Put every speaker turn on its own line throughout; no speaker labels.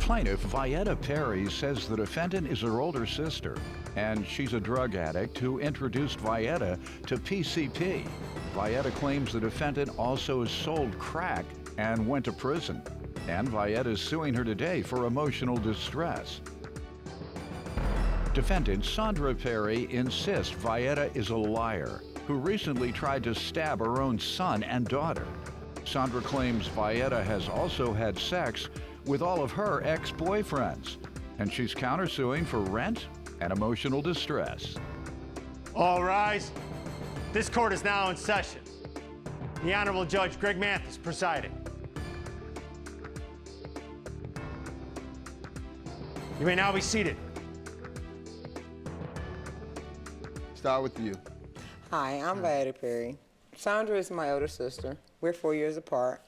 plaintiff, Vietta Perry, says the defendant is her older sister, and she's a drug addict who introduced Vietta to PCP. Vietta claims the defendant also sold crack and went to prison. And Vietta is suing her today for emotional distress. Defendant Sandra Perry insists Vietta is a liar who recently tried to stab her own son and daughter. Sandra claims Vietta has also had sex with all of her ex-boyfriends, and she's countersuing for rent and emotional distress.
All rise. This court is now in session. The Honorable Judge Greg Mathis presiding. You may now be seated.
Start with you.
Hi, I'm Vietta Perry. Sandra is my older sister. We're 4 years apart.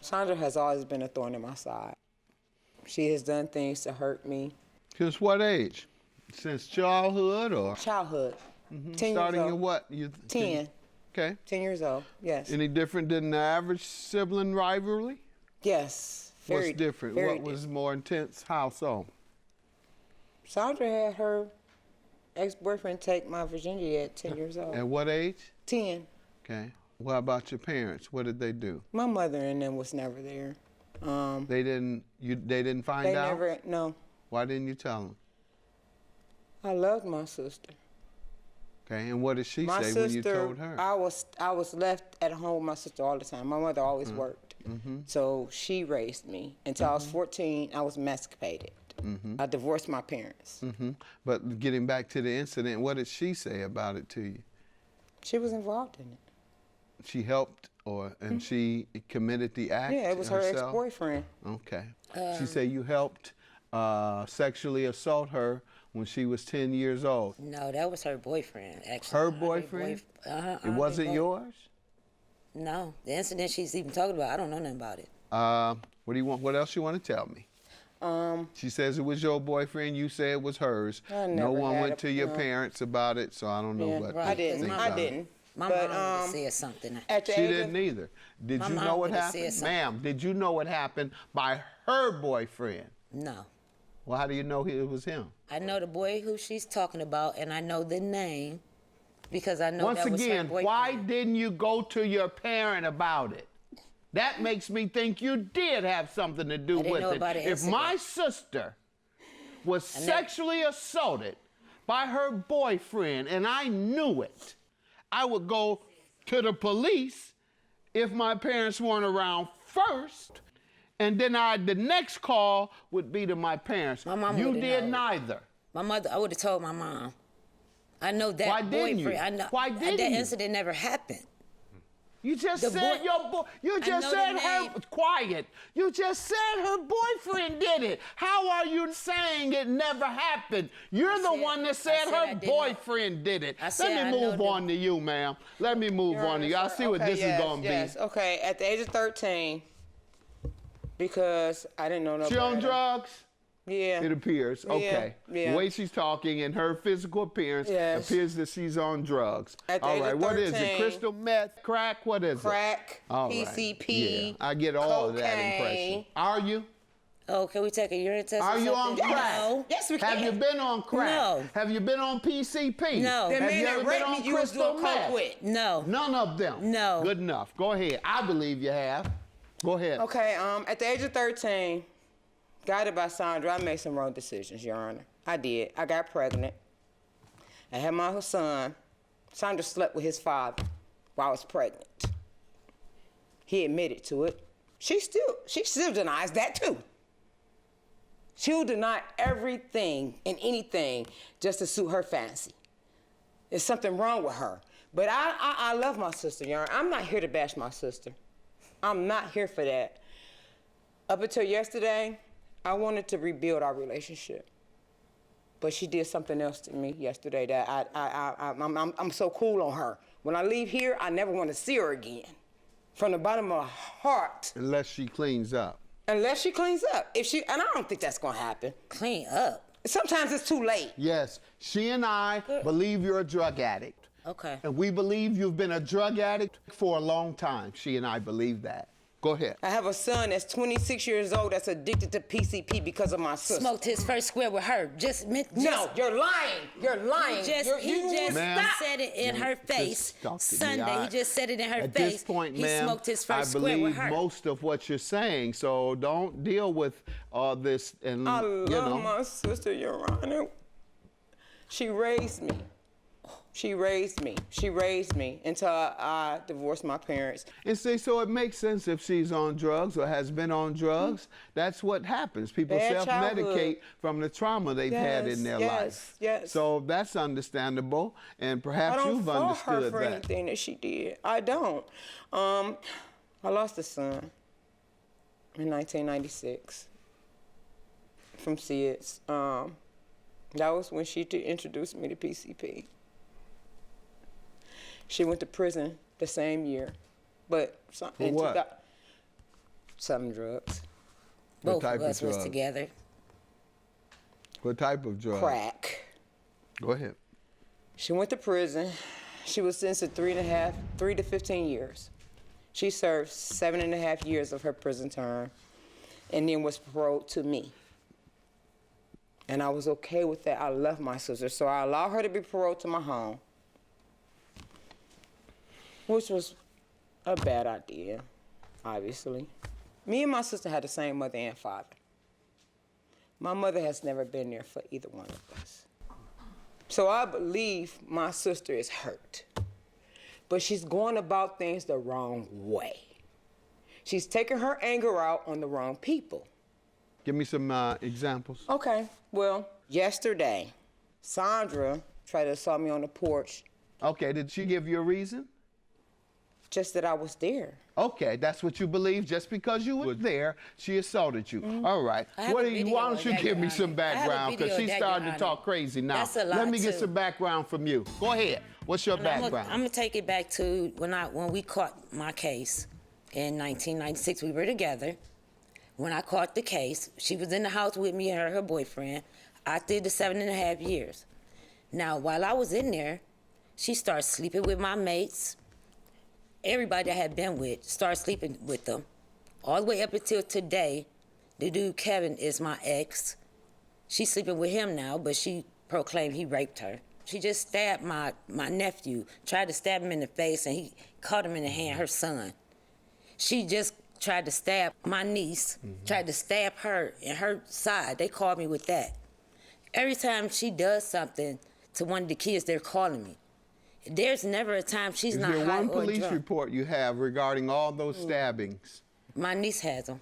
Sandra has always been a thorn in my side. She has done things to hurt me.
Since what age? Since childhood or?
Childhood. 10
Starting
years old.
at what?
10.
Okay.
10 years old, yes.
Any different than the average sibling rivalry?
Yes.
What's different? What was more intense? How so?
Sandra had her ex-boyfriend take my virginity at 10 years old.
At what age?
10.
Okay. What about your parents? What did they do?
My mother and them was never there.
They didn't find out?
Never, no.
Why didn't you tell them?
I loved my sister.
Okay, and what did she
My
say
sister,
when you told her?
I was left at home with my sister all the time. My mother always worked. So she raised me. Until I was 14, I was emancipated. I divorced my parents.
But getting back to the incident, what did she say about it to you?
She was involved in it.
She helped, and she committed the act
Yeah, it was her
herself?
ex-boyfriend.
Okay. She said you helped sexually assault her when she was 10 years old.
No, that was her boyfriend, actually.
Her boyfriend? It wasn't yours?
No. The incident she's even talking about, I don't know nothing about it.
What do you want? What else you want to tell me? She says it was your boyfriend. You say it was hers. No one went to your parents about it, so I don't know what.
I didn't.
My mom would have said something.
She didn't either. Did you know what happened? Ma'am, did you know what happened by her boyfriend?
No.
Well, how do you know it was him?
I know the boy who she's talking about, and I know the name because I know that was her boyfriend.
Once again, why didn't you go to your parent about it? That makes me think you did have something to do with it. If my sister was sexually assaulted by her boyfriend and I knew it, I would go to the police if my parents weren't around first, and then the next call would be to my parents.
My mom
you did neither.
My mother, I would have told my mom. I know that
Why
boyfriend.
didn't you?
I know,
Why didn't
that
you?
incident never happened.
You just said your boy. You just said her. Quiet. You just said her boyfriend did it. How are you saying it never happened? You're the one that said her boyfriend did it. Let me move on to you, ma'am. Let me move on to you. I'll see what this is gonna be.
Yes. Okay. At the age of 13, because I didn't know no.
She on drugs?
Yeah.
It appears. Okay.
Yeah.
The way she's talking and her physical appearance appears that she's on drugs.
At the
all
age
right.
of
What is
13,
it? Crystal meth? Crack? What is
crack,
it? Crack.
PCP.
Yeah. I get all of that impression. Are you?
Oh, can we take a urine test?
Are you on crack?
No.
Yes, we can.
Have you been on crack?
No.
Have you been on PCP?
No.
The
Have
man
you
that
ever been
raped
on
me, you was
crystal
doing
meth?
coke with.
No.
None of them?
No.
Good enough. Go ahead. I believe you have. Go ahead.
Okay, at the age of 13, guided by Sandra, I made some wrong decisions, Your Honor. I did. I got pregnant. I had my son. Sandra slept with his father while I was pregnant. He admitted to it. She still denies that too. She'll deny everything and anything just to suit her fancy. There's something wrong with her. But I love my sister, Your Honor. I'm not here to bash my sister. I'm not here for that. Up until yesterday, I wanted to rebuild our relationship. But she did something else to me yesterday that I'm so cool on her. When I leave here, I never want to see her again. From the bottom of my heart.
Unless she cleans up.
Unless she cleans up. And I don't think that's gonna happen.
Clean up?
Sometimes it's too late.
Yes, she and I believe you're a drug addict.
Okay.
And we believe you've been a drug addict for a long time. She and I believe that. Go ahead.
I have a son that's 26 years old that's addicted to PCP because of my sister.
Smoked his first square with her.
No, you're lying. You're lying.
He just said it in her face. Sunday, he just said it in her face.
At this point,
he smoked his first
I
square with her.
believe most of what you're saying, so don't deal with all this. And
I love my sister, Your Honor. She raised me. She raised me. She raised me until I divorced my parents.
And see, so it makes sense if she's on drugs or has been on drugs. That's what happens. People self-medicate from the trauma they've had in their life.
Yes.
So that's understandable, and perhaps you've understood that.
I don't fault her for anything that she did. I don't. I lost a son in 1996 from SIDS. That was when she introduced me to PCP. She went to prison the same year, but
for what?
Some drugs.
Both of us was together.
What type of drug?
Crack.
Go ahead.
She went to prison. She was sentenced to 3 to 15 years. She served 7.5 years of her prison term, and then was paroled to me. And I was okay with that. I love my sister, so I allowed her to be paroled to my home, which was a bad idea, obviously. Me and my sister had the same mother and father. My mother has never been there for either one of us. So I believe my sister is hurt, but she's going about things the wrong way. She's taking her anger out on the wrong people.
Give me some examples.
Okay, well, yesterday, Sandra tried to assault me on the porch.
Okay, did she give you a reason?
Just that I was there.
Okay, that's what you believe. Just because you were there, she assaulted you. All right. Why don't you give me some background? Because she's starting to talk crazy now.
That's a lot.
Let me get some background from you. Go ahead. What's your background?
I'm gonna take it back to when we caught my case in 1996. We were together. When I caught the case, she was in the house with me and her boyfriend. I did the 7.5 years. Now, while I was in there, she started sleeping with my mates. Everybody I had been with started sleeping with them. All the way up until today, the dude Kevin is my ex. She's sleeping with him now, but she proclaimed he raped her. She just stabbed my nephew, tried to stab him in the face, and he caught him in the hand, her son. She just tried to stab my niece, tried to stab her in her side. They called me with that. Every time she does something to one of the kids, they're calling me. There's never a time she's not high or drunk.
Is there one police report you have regarding all those stabbings?
My niece has them.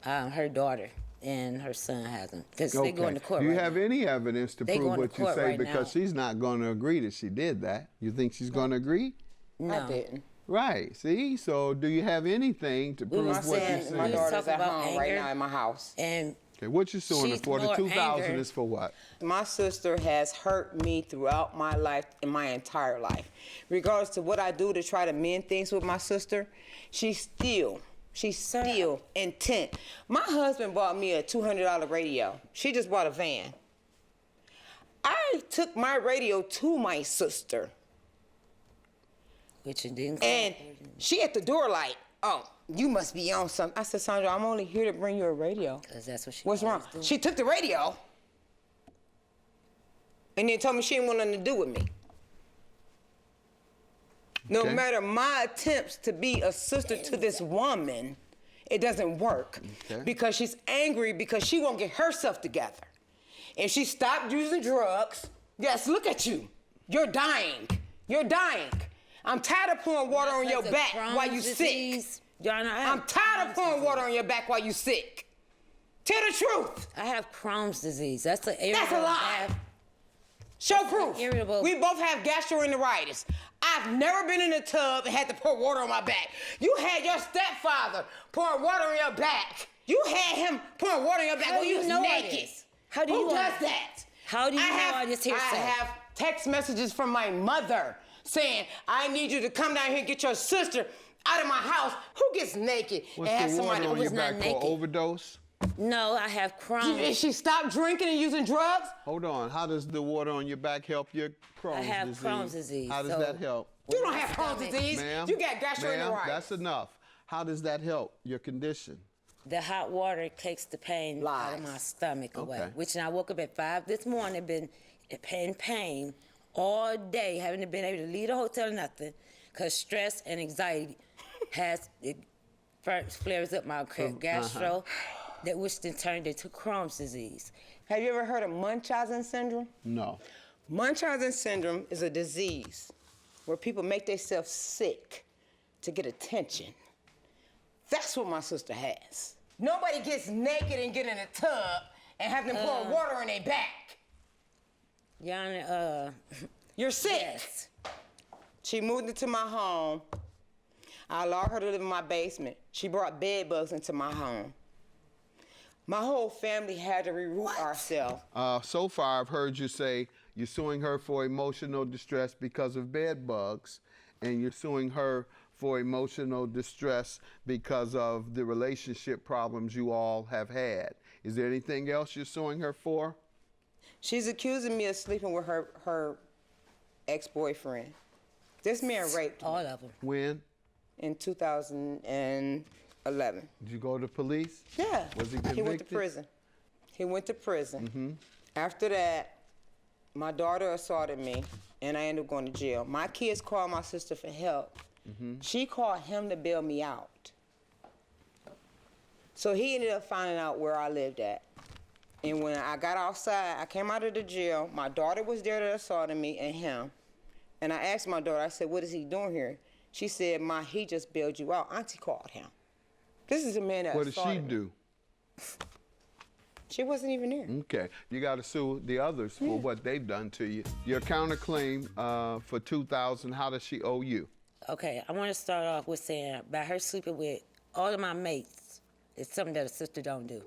Her daughter and her son has them. Because they go into court right now.
Do you have any evidence to prove what you say? Because she's not going to agree that she did that. You think she's going to agree?
No.
I didn't.
Right. See? So do you have anything to prove what you say?
My daughter's at home right now in my house.
And
okay, what you suing her for? The 2,000 is for what?
My sister has hurt me throughout my life, in my entire life. Regardless to what I do to try to mend things with my sister, she's still intent. My husband bought me a $200 radio. She just bought a van. I took my radio to my sister.
Which it didn't.
And she at the door like, oh, you must be on something. I said, Sandra, I'm only here to bring you a radio.
Because that's what she
What's wrong?
do.
She took the radio and then told me she didn't want nothing to do with me. No matter my attempts to be a sister to this woman, it doesn't work. Because she's angry because she won't get herself together. And she stopped using drugs. Yes, look at you. You're dying. You're dying. I'm tired of pouring water on your back while you sick. I'm tired of pouring water on your back while you sick. Tell the truth.
I have Crohn's disease. That's a
lie. Show proof. We both have gastroenteritis. I've never been in a tub and had to pour water on my back. You had your stepfather pouring water on your back. You had him pouring water on your back when you was naked.
How do you
Who does that?
How do you know all this hearsay?
I have text messages from my mother saying, I need you to come down here and get your sister out of my house. Who gets naked
What's
and have
the water
somebody
on your back for? Overdose?
No, I have Crohn's.
Did she stop drinking and using drugs?
Hold on. How does the water on your back help your Crohn's disease?
I have Crohn's disease.
How does that help?
You don't have Crohn's disease.
Ma'am,
You got gastroenteritis.
Ma'am, that's enough. How does that help your condition?
The hot water takes the pain out of my stomach away. Which I woke up at 5 this morning, been in pain all day, haven't been able to leave the hotel or nothing, because stress and anxiety it first flares up my gastro, that which then turned into Crohn's disease.
Have you ever heard of Munchausen Syndrome?
No.
Munchausen Syndrome is a disease where people make themselves sick to get attention. That's what my sister has. Nobody gets naked and get in a tub and have them pour water in their back.
Yana,
you're sick.
Yes.
She moved into my home. I allowed her to live in my basement. She brought bed bugs into my home. My whole family had to reroot ourselves.
So far, I've heard you say you're suing her for emotional distress because of bed bugs, and you're suing her for emotional distress because of the relationship problems you all have had. Is there anything else you're suing her for?
She's accusing me of sleeping with her ex-boyfriend. This man raped me.
All of them.
When?
In 2011.
Did you go to police?
Yeah.
Was he convicted?
He went to prison. He went to prison. After that, my daughter assaulted me, and I ended up going to jail. My kids called my sister for help. She called him to bail me out. So he ended up finding out where I lived at. And when I got outside, I came out of the jail, my daughter was there that assaulted me and him. And I asked my daughter, I said, what is he doing here? She said, Ma, he just bailed you out. Auntie called him. This is a man that assaulted me.
What did she do?
She wasn't even there.
Okay, you got to sue the others for what they've done to you. Your counterclaim for $2,000, how does she owe you?
Okay, I want to start off with saying about her sleeping with all of my mates is something that a sister don't do.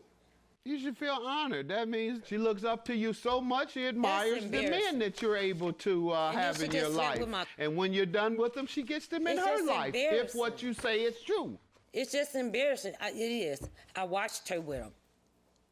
You should feel honored. That means she looks up to you so much, she admires the men that you're able to have in your life. And when you're done with them, she gets them in her life, if what you say is true.
It's just embarrassing. It is. I watched her with him.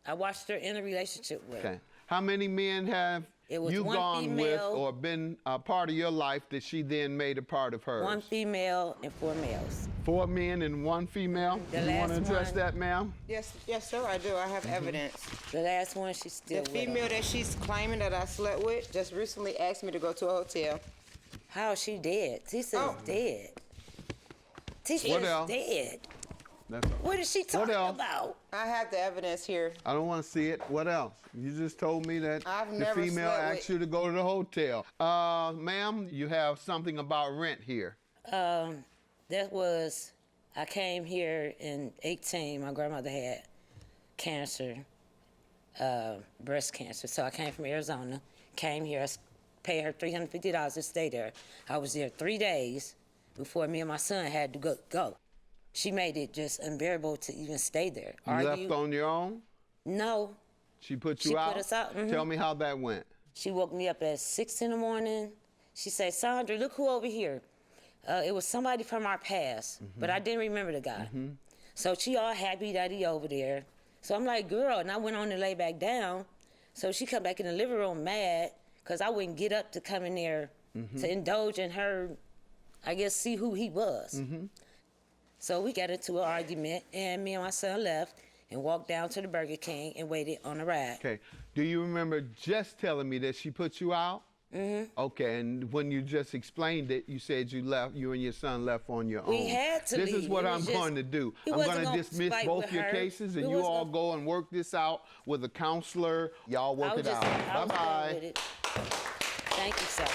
I watched her in a relationship with him.
How many men have you gone with or been a part of your life that she then made a part of hers?
1 female and 4 males.
4 men and 1 female?
The
you want to address that, ma'am?
Yes, sir, I do. I have evidence.
The last one, she's still with
The female that she's claiming that I slept with just recently asked me to go to a hotel.
How is she dead? Tissa's dead. Tissa's dead. What is she talking about?
I have the evidence here.
I don't want to see it. What else? You just told me that the female asked you to go to the hotel. Ma'am, you have something about rent here.
That was, I came here in 18. My grandmother had cancer, breast cancer. So I came from Arizona, came here, I paid her $350 to stay there. I was there 3 days before me and my son had to go. She made it just unbearable to even stay there.
You left on your own?
No.
She put you out?
She put us out.
Tell me how that went.
She woke me up at 6 in the morning. She said, Sandra, look who over here. It was somebody from our past, but I didn't remember the guy. So she all happy that he over there. So I'm like, girl, and I went on to lay back down. So she come back in the living room mad because I wouldn't get up to come in there to indulge in her, I guess, see who he was. So we got into an argument, and me and my son left and walked down to the Burger King and waited on the ride.
Okay. Do you remember just telling me that she put you out? Okay, and when you just explained it, you said you and your son left on your own.
We had to leave.
This is what I'm going to do. I'm going to dismiss both your cases, and you all go and work this out with a counselor. Y'all work it out. Bye-bye.
Thank you, sir.